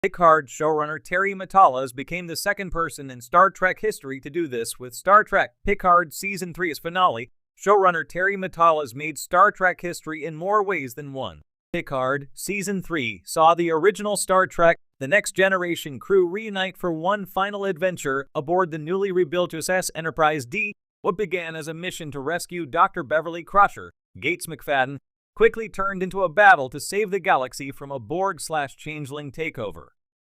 Picard showrunner Terry Matalas became the second person in Star Trek history to do this with Star Trek Picard Season 3's finale. Showrunner Terry Matalas made Star Trek history in more ways than one. Picard Season 3 saw the original Star Trek The Next Generation crew reunite for one final adventure aboard the newly rebuilt USS Enterprise D. What began as a mission to rescue Dr. Beverly Crusher, Gates McFadden, quickly turned into a battle to save the galaxy from a Borg/Changeling takeover.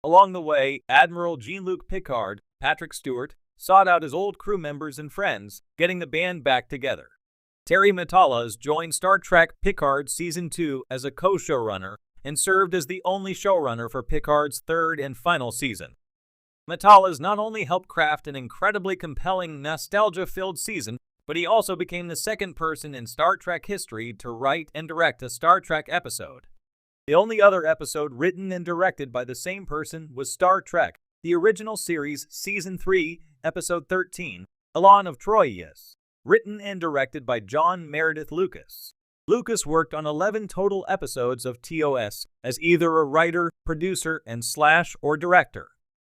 Along the way, Admiral Jean-Luc Picard, Patrick Stewart, sought out his old crew members and friends, getting the band back together. Terry Matalas joined Star Trek Picard Season 2 as a co-showrunner and served as the only showrunner for Picard's third and final season. Matalas not only helped craft an incredibly compelling, nostalgia-filled season, but he also became the second person in Star Trek history to write and direct a Star Trek episode. The only other episode written and directed by the same person was Star Trek, the original series Season 3, Episode 13, Elan of Troyes, written and directed by John Meredith Lucas. Lucas worked on 11 total episodes of TOS as either a writer, producer, or director.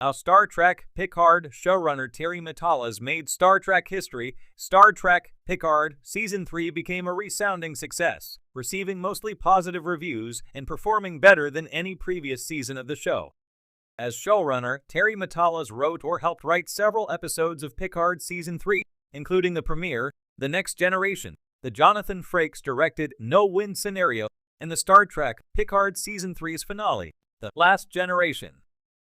How Star Trek Picard showrunner Terry Matalas made Star Trek history. Star Trek Picard Season 3 became a resounding success, receiving mostly positive reviews and performing better than any previous season of the show. As showrunner, Terry Matalas wrote or helped write several episodes of Picard Season 3, including the premiere, The Next Generation, the Jonathan Frakes directed No-Win Scenario, and the Star Trek Picard Season 3's finale, The Last Generation.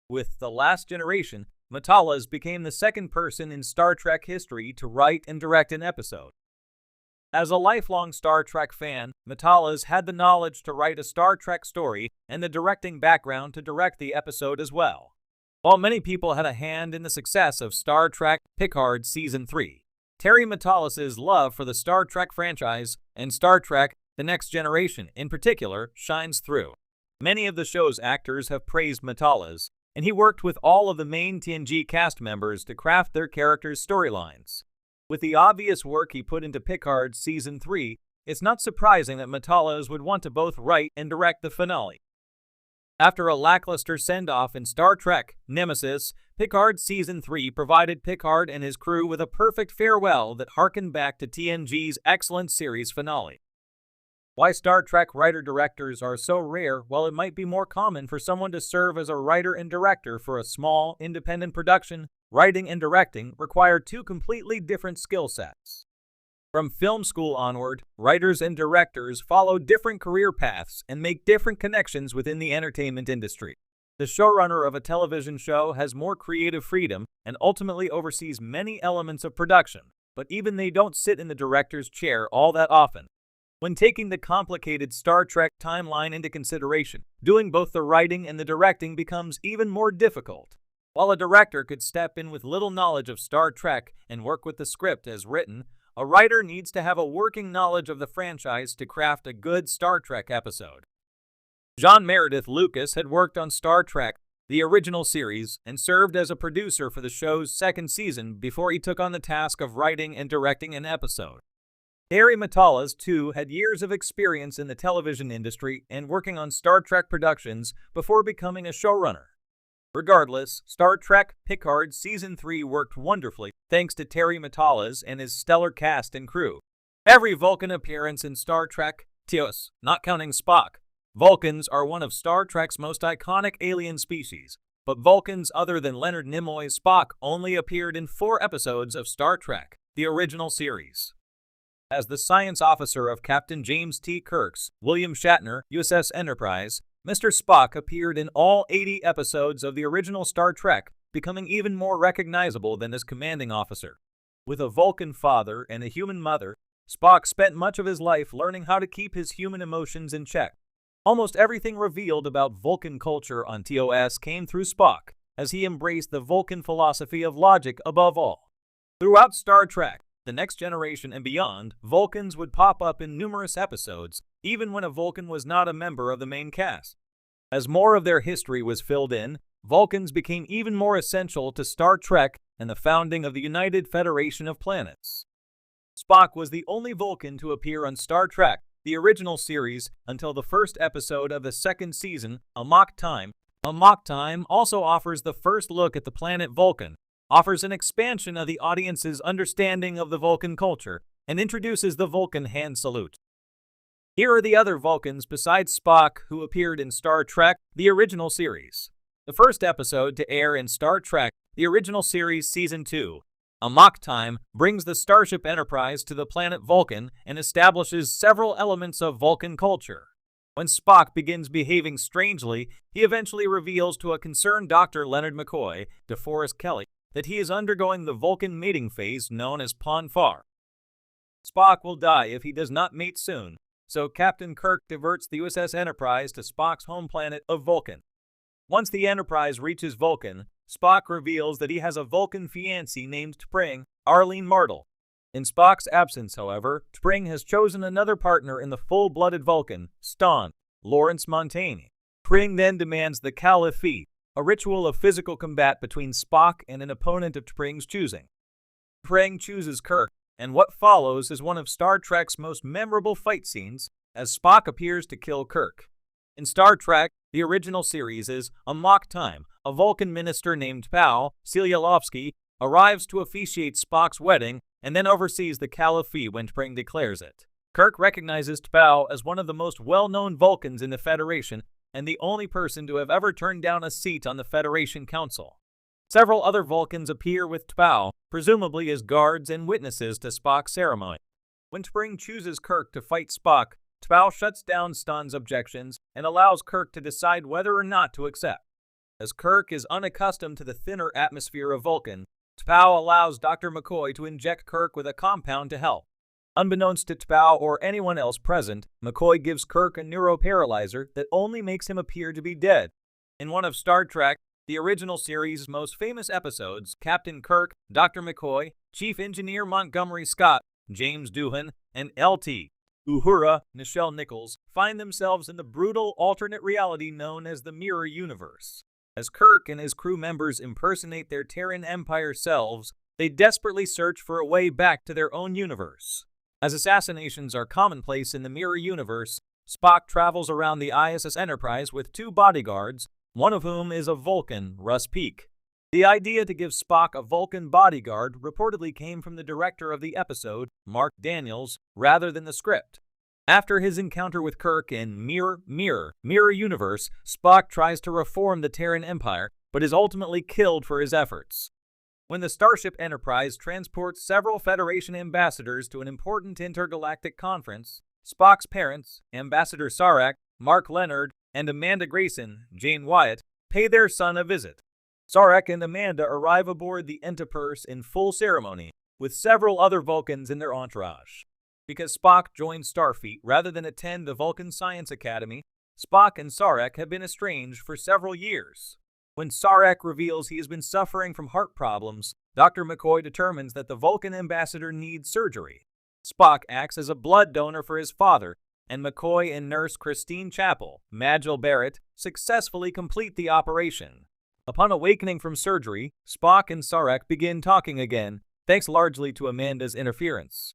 With The Last Generation, Matalas became the second person in Star Trek history to write and direct an episode. As a lifelong Star Trek fan, Matalas had the knowledge to write a Star Trek story and the directing background to direct the episode as well. While many people had a hand in the success of Star Trek Picard Season 3, Terry Matalas' love for the Star Trek franchise and Star Trek The Next Generation in particular shines through. Many of the show's actors have praised Matalas, and he worked with all of the main TNG cast members to craft their characters' storylines. With the obvious work he put into Picard Season 3, it's not surprising that Matalas would want to both write and direct the finale. After a lackluster send-off in Star Trek Nemesis, Picard Season 3 provided Picard and his crew with a perfect farewell that harkened back to TNG's excellent series finale. Why Star Trek writer-directors are so rare? While it might be more common for someone to serve as a writer and director for a small, independent production, writing and directing require two completely different skill sets. From film school onward, writers and directors follow different career paths and make different connections within the entertainment industry. The showrunner of a television show has more creative freedom and ultimately oversees many elements of production, but even they don't sit in the director's chair all that often. When taking the complicated Star Trek timeline into consideration, doing both the writing and the directing becomes even more difficult. While a director could step in with little knowledge of Star Trek and work with the script as written, a writer needs to have a working knowledge of the franchise to craft a good Star Trek episode. John Meredith Lucas had worked on Star Trek, the original series, and served as a producer for the show's second season before he took on the task of writing and directing an episode. Terry Matalas, too, had years of experience in the television industry and working on Star Trek productions before becoming a showrunner. Regardless, Star Trek Picard Season 3 worked wonderfully thanks to Terry Matalas and his stellar cast and crew. Every Vulcan appearance in Star Trek TOS, not counting Spock. Vulcans are one of Star Trek's most iconic alien species, but Vulcans other than Leonard Nimoy's Spock only appeared in 4 episodes of Star Trek, the original series. As the science officer of Captain James T. Kirk's William Shatner USS Enterprise, Mr. Spock appeared in all 80 episodes of the original Star Trek, becoming even more recognizable than his commanding officer. With a Vulcan father and a human mother, Spock spent much of his life learning how to keep his human emotions in check. Almost everything revealed about Vulcan culture on TOS came through Spock, as he embraced the Vulcan philosophy of logic above all. Throughout Star Trek, The Next Generation and beyond, Vulcans would pop up in numerous episodes, even when a Vulcan was not a member of the main cast. As more of their history was filled in, Vulcans became even more essential to Star Trek and the founding of the United Federation of Planets. Spock was the only Vulcan to appear on Star Trek, the original series, until the first episode of the second season, Amok Time, Amok Time also offers the first look at the planet Vulcan, offers an expansion of the audience's understanding of the Vulcan culture, and introduces the Vulcan hand salute. Here are the other Vulcans besides Spock who appeared in Star Trek, the original series. The first episode to air in Star Trek, the original series Season 2, Amok Time, brings the Starship Enterprise to the planet Vulcan and establishes several elements of Vulcan culture. When Spock begins behaving strangely, he eventually reveals to a concerned Dr. Leonard McCoy, DeForest Kelley, that he is undergoing the Vulcan mating phase known as Pon farr. Spock will die if he does not mate soon, so Captain Kirk diverts the USS Enterprise to Spock's home planet of Vulcan. Once the Enterprise reaches Vulcan, Spock reveals that he has a Vulcan fiancée named T'Pring, Arlene Martel. In Spock's absence, however, T'Pring has chosen another partner in the full-blooded Vulcan, Stonn, Lawrence Montaigne. T'Pring then demands the Caliphate, a ritual of physical combat between Spock and an opponent of T'Pring's choosing. T'Pring chooses Kirk, and what follows is one of Star Trek's most memorable fight scenes, as Spock appears to kill Kirk. In Star Trek, the original series is Amok Time. A Vulcan minister named Pao Selialovsky arrives to officiate Spock's wedding and then oversees the Caliphate when T'Pring declares it. Kirk recognizes T'Pau as one of the most well-known Vulcans in the Federation and the only person to have ever turned down a seat on the Federation Council. Several other Vulcans appear with T'Pau, presumably as guards and witnesses to Spock's ceremony. When T'Pring chooses Kirk to fight Spock, T'Pau shuts down Stonn's objections and allows Kirk to decide whether or not to accept. As Kirk is unaccustomed to the thinner atmosphere of Vulcan, T'Pau allows Dr. McCoy to inject Kirk with a compound to help. Unbeknownst to T'Pau or anyone else present, McCoy gives Kirk a neuroparalyzer that only makes him appear to be dead. In one of Star Trek, the original series' most famous episodes, Captain Kirk, Dr. McCoy, Chief Engineer Montgomery Scott, James Doohan, and Lt. Uhura, Nichelle Nichols, find themselves in the brutal alternate reality known as the Mirror Universe. As Kirk and his crew members impersonate their Terran Empire selves, they desperately search for a way back to their own universe. As assassinations are commonplace in the Mirror Universe, Spock travels around the ISS Enterprise with two bodyguards, one of whom is a Vulcan, Russ Peake. The idea to give Spock a Vulcan bodyguard reportedly came from the director of the episode, Mark Daniels, rather than the script. After his encounter with Kirk in Mirror Universe, Spock tries to reform the Terran Empire, but is ultimately killed for his efforts. When the Starship Enterprise transports several Federation ambassadors to an important intergalactic conference, Spock's parents, Ambassador Sarek, Mark Leonard, and Amanda Grayson, Jane Wyatt, pay their son a visit. Sarek and Amanda arrive aboard the Enterprise in full ceremony, with several other Vulcans in their entourage. Because Spock joined Starfleet rather than attend the Vulcan Science Academy, Spock and Sarek have been estranged for several years. When Sarek reveals he has been suffering from heart problems, Dr. McCoy determines that the Vulcan ambassador needs surgery. Spock acts as a blood donor for his father, and McCoy and nurse Christine Chappell, Majel Barrett, successfully complete the operation. Upon awakening from surgery, Spock and Sarek begin talking again, thanks largely to Amanda's interference.